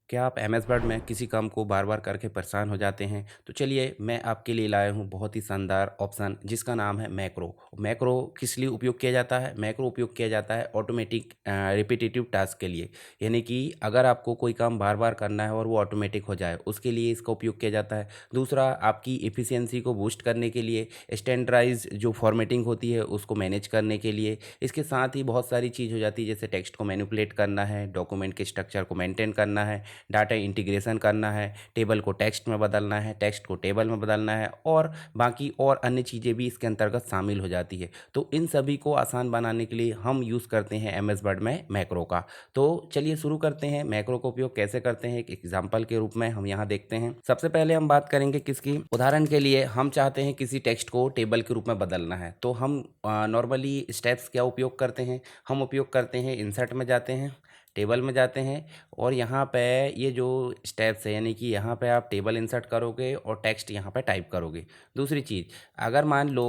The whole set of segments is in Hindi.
क्या आप एमएस वर्ड में किसी काम को बार-बार करके परेशान हो जाते हैं? तो चलिए मैं आपके लिए लाया हूँ बहुत ही शानदार ऑप्शन जिसका नाम है मैक्रो। मैक्रो किस लिए उपयोग किया जाता है? मैक्रो उपयोग किया जाता है ऑटोमेटिक रिपिटिटिव टास्क के लिए। यानी कि अगर आपको कोई काम बार-बार करना है और वो ऑटोमेटिक हो जाए, उसके लिए इसका उपयोग किया जाता है। दूसरा आपकी एफिशिएंसी को बूस्ट करने के लिए, स्टैंडर्डाइज़ जो फॉर्मेटिंग होती है उसको मैनेज करने के लिए। इसके साथ ही बहुत सारी चीज़ हो जाती है जैसे टेक्स्ट को मैनिपुलेट करना है, डॉक्यूमेंट के स्ट्रक्चर को मेंटेन करना है, डाटा इंटीग्रेशन करना है, टेबल को टेक्स्ट में बदलना है, टेक्स्ट को टेबल में बदलना है और बाकी और अन्य चीज़ें भी इसके अंतर्गत शामिल हो जाती है। तो इन सभी को आसान बनाने के लिए हम यूज़ करते हैं एमएस वर्ड में मैक्रो का। तो चलिए शुरू करते हैं, मैक्रो का उपयोग कैसे करते हैं एक एग्जाम्पल के रूप में हम यहाँ देखते हैं। सबसे पहले हम बात करेंगे किसकी, उदाहरण के लिए हम चाहते हैं किसी टेक्स्ट को टेबल के रूप में बदलना है। तो हम नॉर्मली स्टेप्स क्या उपयोग करते हैं, हम उपयोग करते हैं इंसर्ट में जाते हैं, टेबल में जाते हैं और यहाँ पे ये जो स्टेप्स है यानी कि यहाँ पे आप टेबल इंसर्ट करोगे और टेक्स्ट यहाँ पे टाइप करोगे। दूसरी चीज़, अगर मान लो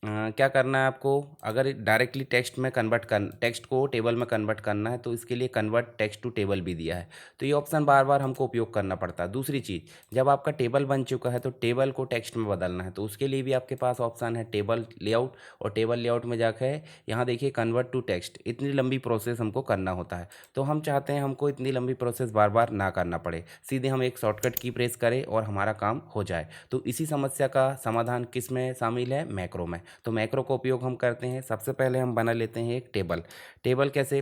क्या करना है आपको, अगर डायरेक्टली टेक्स्ट को टेबल में कन्वर्ट करना है तो इसके लिए कन्वर्ट टेक्स्ट टू टेबल भी दिया है। तो ये ऑप्शन बार बार हमको उपयोग करना पड़ता है। दूसरी चीज़, जब आपका टेबल बन चुका है तो टेबल को टेक्स्ट में बदलना है तो उसके लिए भी आपके पास ऑप्शन है टेबल लेआउट, और टेबल लेआउट में जाकर यहाँ देखिए कन्वर्ट टू टेक्स्ट। इतनी लंबी प्रोसेस हमको करना होता है। तो हम चाहते हैं हमको इतनी लंबी प्रोसेस बार बार ना करना पड़े, सीधे हम एक शॉर्टकट की प्रेस करें और हमारा काम हो जाए। तो इसी समस्या का समाधान किस में शामिल है, मैक्रो में। तो मैक्रो का उपयोग हम करते हैं, सबसे पहले हम बना लेते हैं एक टेबल। टेबल कैसे,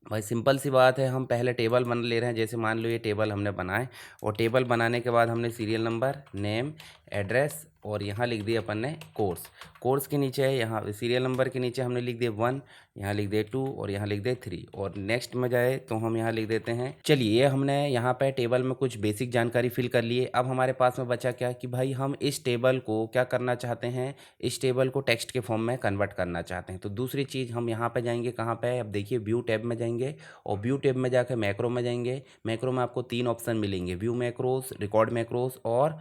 भाई सिंपल सी बात है, हम पहले टेबल बना ले रहे हैं। जैसे मान लो ये टेबल हमने बनाए और टेबल बनाने के बाद हमने सीरियल नंबर, नेम, एड्रेस और यहाँ लिख दिया अपन ने कोर्स। कोर्स के नीचे है यहाँ सीरियल नंबर के नीचे हमने लिख दिया 1, यहाँ लिख दिया 2 और यहाँ लिख दिया 3 और नेक्स्ट में जाए तो हम यहाँ लिख देते हैं। चलिए ये हमने यहाँ पे टेबल में कुछ बेसिक जानकारी फिल कर लिए। अब हमारे पास में बचा क्या कि भाई हम इस टेबल को क्या करना चाहते हैं, इस टेबल को टेक्स्ट के फॉर्म में कन्वर्ट करना चाहते हैं। तो दूसरी चीज़ हम यहाँ पे जाएंगे, कहाँ पे, अब देखिए व्यू टैब में जाएंगे और व्यू टैब में जाकर मैक्रो में जाएंगे। मैक्रो में आपको 3 ऑप्शन मिलेंगे, व्यू मैक्रोस, रिकॉर्ड मैक्रोस और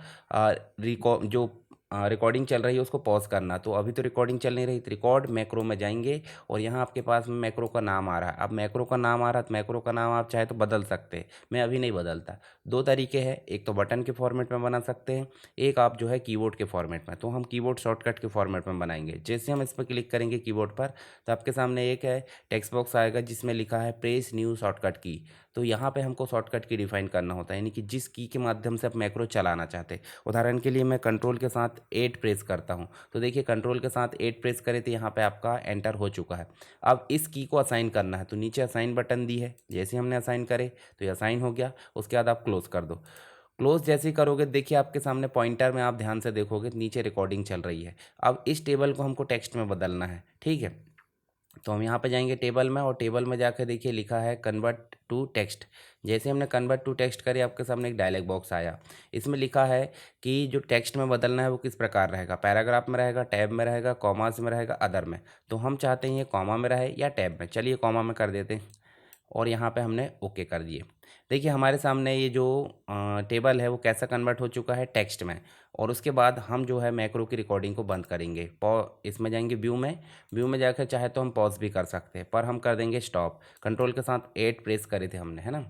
जो रिकॉर्डिंग चल रही है उसको पॉज करना। तो अभी तो रिकॉर्डिंग चल नहीं रही, तो रिकॉर्ड मैक्रो में जाएंगे और यहाँ आपके पास में मैक्रो का नाम आ रहा है। अब मैक्रो का नाम आ रहा है तो मैक्रो का नाम आप चाहे तो बदल सकते हैं, मैं अभी नहीं बदलता। दो तरीके हैं, एक तो बटन के फॉर्मेट में बना सकते हैं, एक आप जो है कीबोर्ड के फॉर्मेट में। तो हम कीबोर्ड शॉर्टकट के फॉर्मेट में बनाएंगे। जैसे हम इस पर क्लिक करेंगे कीबोर्ड पर तो आपके सामने एक है टेक्स्ट बॉक्स आएगा जिसमें लिखा है प्रेस न्यू शॉर्टकट की। तो यहाँ पे हमको शॉर्टकट की डिफाइन करना होता है, यानी कि जिस की के माध्यम से आप मैक्रो चलाना चाहते हैं। उदाहरण के लिए मैं कंट्रोल के साथ 8 प्रेस करता हूँ, तो देखिए कंट्रोल के साथ 8 प्रेस करें तो यहाँ पे आपका एंटर हो चुका है। अब इस की को असाइन करना है तो नीचे असाइन बटन दी है, जैसे हमने असाइन करे तो ये असाइन हो गया। उसके बाद आप क्लोज कर दो। क्लोज जैसे ही करोगे देखिए आपके सामने पॉइंटर में आप ध्यान से देखोगे नीचे रिकॉर्डिंग चल रही है। अब इस टेबल को हमको टेक्स्ट में बदलना है, ठीक है। तो हम यहाँ पे जाएंगे टेबल में और टेबल में जाकर देखिए लिखा है कन्वर्ट टू टेक्स्ट। जैसे हमने कन्वर्ट टू टेक्स्ट करी आपके सामने एक डायलॉग बॉक्स आया। इसमें लिखा है कि जो टेक्स्ट में बदलना है वो किस प्रकार रहेगा, पैराग्राफ में रहेगा, टैब में रहेगा, कॉमास में रहेगा, अदर में। तो हम चाहते हैं ये कॉमा में रहे या टैब में, चलिए कॉमा में कर देते हैं और यहाँ पे हमने ओके कर दिए। देखिए हमारे सामने ये जो टेबल है वो कैसा कन्वर्ट हो चुका है, टेक्स्ट में। और उसके बाद हम जो है मैक्रो की रिकॉर्डिंग को बंद करेंगे। इसमें जाएंगे व्यू में, व्यू में जाकर चाहे तो हम पॉज भी कर सकते हैं पर हम कर देंगे स्टॉप। कंट्रोल के साथ 8 प्रेस करे थे हमने, है ना।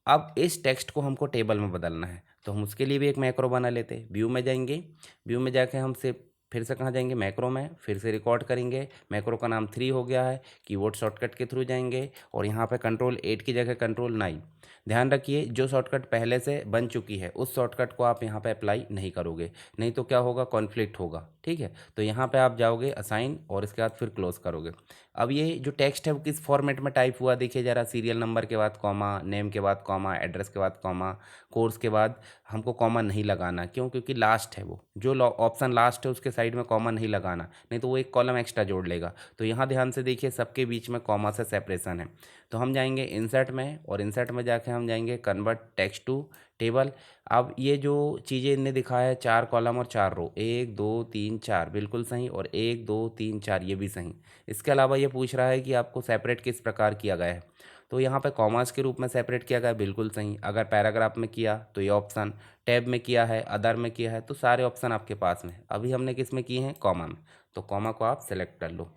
अब इस टेक्स्ट को हमको टेबल में बदलना है तो हम उसके लिए भी एक मैक्रो बना लेते हैं। व्यू में जाएंगे, व्यू में जाके हम से फिर से कहाँ जाएंगे, मैक्रो में, फिर से रिकॉर्ड करेंगे। मैक्रो का नाम 3 हो गया है, कीबोर्ड शॉर्टकट के थ्रू जाएंगे और यहाँ पे कंट्रोल 8 की जगह कंट्रोल 9। ध्यान रखिए जो शॉर्टकट पहले से बन चुकी है उस शॉर्टकट को आप यहाँ पे अप्लाई नहीं करोगे, नहीं तो क्या होगा, कॉन्फ्लिक्ट होगा, ठीक है। तो यहाँ पे आप जाओगे असाइन और इसके बाद फिर क्लोज करोगे। अब ये जो टेक्स्ट है वो किस फॉर्मेट में टाइप हुआ देखिए ज़रा, सीरियल नंबर के बाद कॉमा, नेम के बाद कॉमा, एड्रेस के बाद कॉमा, कोर्स के बाद हमको कॉमा नहीं लगाना। क्यों, क्योंकि लास्ट है वो जो ऑप्शन लास्ट है उसके साइड में कॉमा नहीं लगाना, नहीं तो वो एक कॉलम एक्स्ट्रा जोड़ लेगा। तो यहाँ ध्यान से देखिए सबके बीच में कॉमा से सेपरेशन है। तो हम जाएंगे इंसर्ट में और इंसर्ट में जाके हम जाएंगे कन्वर्ट टेक्स्ट टू टेबल। अब ये जो चीज़ें इनने दिखाया है 4 कॉलम और 4 रो, 1 2 3 4 बिल्कुल सही, और 1 2 3 4 ये भी सही। इसके अलावा ये पूछ रहा है कि आपको सेपरेट किस प्रकार किया गया है, तो यहाँ पे कॉमास के रूप में सेपरेट किया गया है, बिल्कुल सही। अगर पैराग्राफ में किया तो ये ऑप्शन, टैब में किया है, अदर में किया है, तो सारे ऑप्शन आपके पास में है। अभी हमने किस में किए हैं, कॉमा में, तो कॉमा को आप सेलेक्ट कर लो।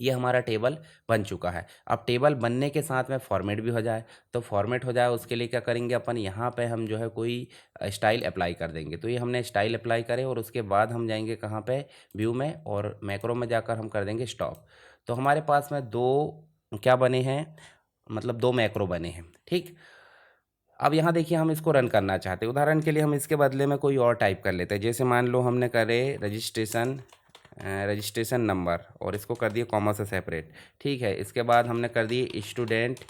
ये हमारा टेबल बन चुका है। अब टेबल बनने के साथ में फॉर्मेट भी हो जाए, तो फॉर्मेट हो जाए उसके लिए क्या करेंगे अपन, यहाँ पे हम जो है कोई स्टाइल अप्लाई कर देंगे। तो ये हमने स्टाइल अप्लाई करे और उसके बाद हम जाएंगे कहाँ पे, व्यू में, और मैक्रो में जाकर हम कर देंगे स्टॉप। तो हमारे पास में दो क्या बने हैं, मतलब दो मैक्रो बने हैं। ठीक, अब यहाँ देखिए हम इसको रन करना चाहते हैं। उदाहरण के लिए हम इसके बदले में कोई और टाइप कर लेते हैं। जैसे मान लो हमने करे रजिस्ट्रेशन नंबर और इसको कर दिए कॉमा से सेपरेट। ठीक है, इसके बाद हमने कर दिए स्टूडेंट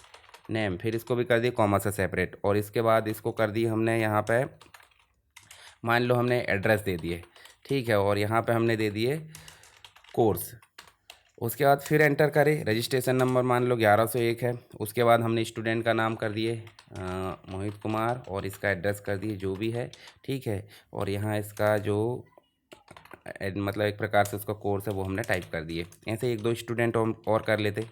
नेम, फिर इसको भी कर दिए कॉमा से सेपरेट, और इसके बाद इसको कर दिए हमने यहाँ पे, मान लो हमने एड्रेस दे दिए। ठीक है, और यहाँ पे हमने दे दिए कोर्स। उसके बाद फिर एंटर करें, रजिस्ट्रेशन नंबर मान लो 1101 है। उसके बाद हमने स्टूडेंट का नाम कर दिए मोहित कुमार, और इसका एड्रेस कर दिए जो भी है। ठीक है, और यहाँ इसका जो मतलब एक प्रकार से उसका कोर्स है वो हमने टाइप कर दिए। ऐसे एक दो स्टूडेंट और कर लेते।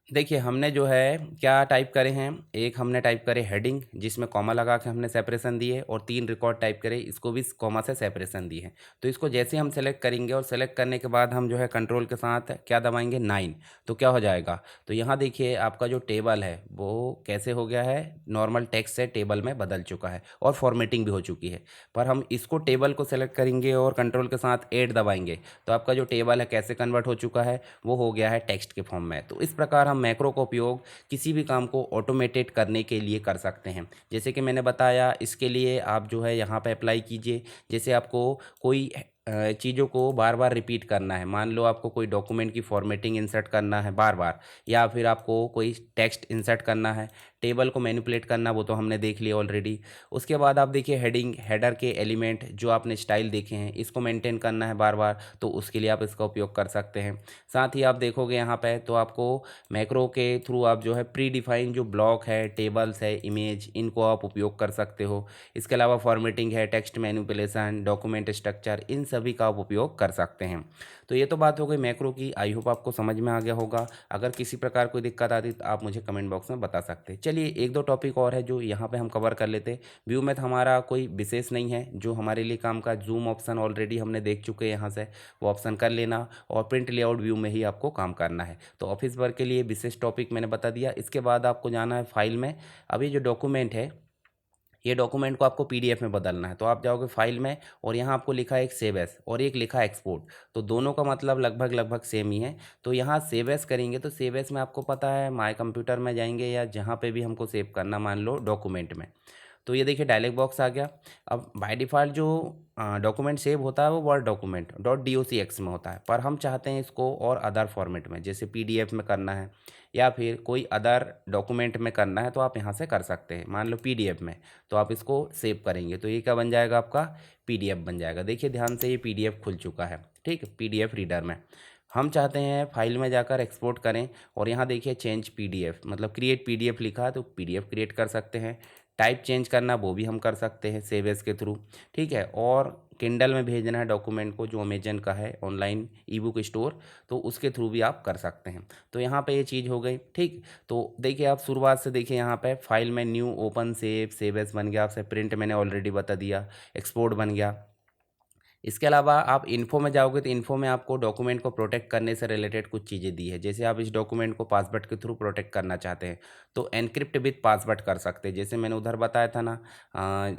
देखिए हमने जो है क्या टाइप करे हैं, एक हमने टाइप करे हेडिंग जिसमें कॉमा लगा के हमने सेपरेशन दिए, और 3 रिकॉर्ड टाइप करे, इसको भी कॉमा से सेपरेशन दिए हैं। तो इसको जैसे हम सेलेक्ट करेंगे और सेलेक्ट करने के बाद हम जो है कंट्रोल के साथ क्या दबाएंगे, 9, तो क्या हो जाएगा, तो यहाँ देखिए आपका जो टेबल है वो कैसे हो गया है, नॉर्मल टेक्स्ट से टेबल में बदल चुका है और फॉर्मेटिंग भी हो चुकी है। पर हम इसको टेबल को सेलेक्ट करेंगे और कंट्रोल के साथ 8 दबाएंगे तो आपका जो टेबल है कैसे कन्वर्ट हो चुका है, वो हो गया है टेक्स्ट के फॉर्म में। तो इस प्रकार हम मैक्रो का उपयोग किसी भी काम को ऑटोमेटेड करने के लिए कर सकते हैं। जैसे कि मैंने बताया, इसके लिए आप जो है यहाँ पे अप्लाई कीजिए। जैसे आपको कोई चीज़ों को बार बार रिपीट करना है, मान लो आपको कोई डॉक्यूमेंट की फॉर्मेटिंग इंसर्ट करना है बार बार, या फिर आपको कोई टेक्स्ट इंसर्ट करना है, टेबल को मैनिपुलेट करना, वो तो हमने देख लिया ऑलरेडी। उसके बाद आप देखिए हेडिंग, हेडर के एलिमेंट जो आपने स्टाइल देखे हैं इसको मेंटेन करना है बार बार, तो उसके लिए आप इसका उपयोग कर सकते हैं। साथ ही आप देखोगे यहाँ पे तो आपको मैक्रो के थ्रू आप जो है प्री डिफाइन जो ब्लॉक है, टेबल्स है, इमेज, इनको आप उपयोग कर सकते हो। इसके अलावा फॉर्मेटिंग है, टेक्स्ट मैनिपुलेशन, डॉक्यूमेंट स्ट्रक्चर, इन सभी का आप उपयोग कर सकते हैं। तो ये तो बात हो गई मैक्रो की। आई होप आपको समझ में आ गया होगा। अगर किसी प्रकार कोई दिक्कत आती तो आप मुझे कमेंट बॉक्स में बता सकते हैं। चलिए एक दो टॉपिक और है जो यहाँ पे हम कवर कर लेते। व्यू में हमारा कोई विशेष नहीं है जो हमारे लिए काम का, जूम ऑप्शन ऑलरेडी हमने देख चुके हैं, यहाँ से वो ऑप्शन कर लेना, और प्रिंट लेआउट व्यू में ही आपको काम करना है। तो ऑफिस वर्क के लिए विशेष टॉपिक मैंने बता दिया। इसके बाद आपको जाना है फाइल में। अभी जो डॉक्यूमेंट है, ये डॉक्यूमेंट को आपको पीडीएफ में बदलना है, तो आप जाओगे फाइल में और यहाँ आपको लिखा है एक सेव एस और एक लिखा है एक्सपोर्ट। तो दोनों का मतलब लगभग लगभग सेम ही है। तो यहाँ सेव एस करेंगे तो सेव एस में आपको पता है माय कंप्यूटर में जाएंगे या जहाँ पे भी हमको सेव करना, मान लो डॉक्यूमेंट में, तो ये देखिए डायलॉग बॉक्स आ गया। अब बाय डिफ़ॉल्ट जो डॉक्यूमेंट सेव होता है वो वर्ड डॉक्यूमेंट .docx में होता है, पर हम चाहते हैं इसको और अदर फॉर्मेट में, जैसे पीडीएफ में करना है या फिर कोई अदर डॉक्यूमेंट में करना है, तो आप यहाँ से कर सकते हैं। मान लो पीडीएफ में, तो आप इसको सेव करेंगे तो ये क्या बन जाएगा, आपका पीडीएफ बन जाएगा। देखिए ध्यान से, ये पीडीएफ खुल चुका है। ठीक, पीडीएफ रीडर में हम चाहते हैं फाइल में जाकर एक्सपोर्ट करें, और यहाँ देखिए चेंज पीडीएफ, मतलब क्रिएट पीडीएफ लिखा है तो पीडीएफ क्रिएट कर सकते हैं। टाइप चेंज करना वो भी हम कर सकते हैं सेव एज के थ्रू। ठीक है, और किंडल में भेजना है डॉक्यूमेंट को, जो अमेजन का है ऑनलाइन ई बुक स्टोर, तो उसके थ्रू भी आप कर सकते हैं। तो यहाँ पे ये चीज़ हो गई। ठीक, तो देखिए आप शुरुआत से देखिए यहाँ पे फाइल में न्यू, ओपन, सेव एज बन गया आपसे, प्रिंट मैंने ऑलरेडी बता दिया, एक्सपोर्ट बन गया। इसके अलावा आप इन्फो में जाओगे तो इन्फो में आपको डॉक्यूमेंट को प्रोटेक्ट करने से रिलेटेड कुछ चीज़ें दी है। जैसे आप इस डॉक्यूमेंट को पासवर्ड के थ्रू प्रोटेक्ट करना चाहते हैं तो एनक्रिप्ट विथ पासवर्ड कर सकते हैं। जैसे मैंने उधर बताया था ना,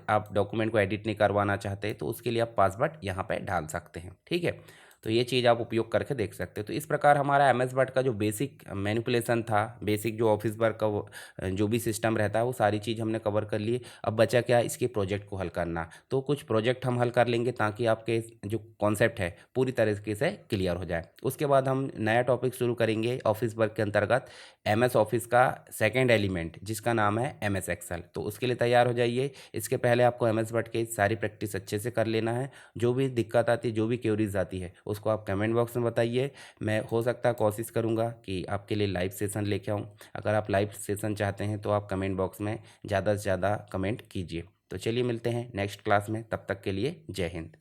आप डॉक्यूमेंट को एडिट नहीं करवाना चाहते तो उसके लिए आप पासवर्ड यहाँ पे डाल सकते हैं। ठीक है, तो ये चीज़ आप उपयोग करके देख सकते हैं। तो इस प्रकार हमारा एमएस वर्ड का जो बेसिक मैनिपुलेशन था, बेसिक जो ऑफिस वर्क का जो भी सिस्टम रहता है, वो सारी चीज़ हमने कवर कर लिए। अब बचा क्या, इसके प्रोजेक्ट को हल करना। तो कुछ प्रोजेक्ट हम हल कर लेंगे ताकि आपके जो कॉन्सेप्ट है पूरी तरीके से क्लियर हो जाए। उसके बाद हम नया टॉपिक शुरू करेंगे ऑफिस वर्क के अंतर्गत, एमएस ऑफिस का सेकेंड एलिमेंट जिसका नाम है एमएस एक्सेल। तो उसके लिए तैयार हो जाइए। इसके पहले आपको एमएस वर्ड की सारी प्रैक्टिस अच्छे से कर लेना है। जो भी दिक्कत आती है, जो भी क्वेरीज आती है, उसको आप कमेंट बॉक्स में बताइए। मैं हो सकता है कोशिश करूँगा कि आपके लिए लाइव सेशन लेके आऊँ। अगर आप लाइव सेशन चाहते हैं तो आप कमेंट बॉक्स में ज़्यादा से ज़्यादा कमेंट कीजिए। तो चलिए मिलते हैं नेक्स्ट क्लास में, तब तक के लिए जय हिंद।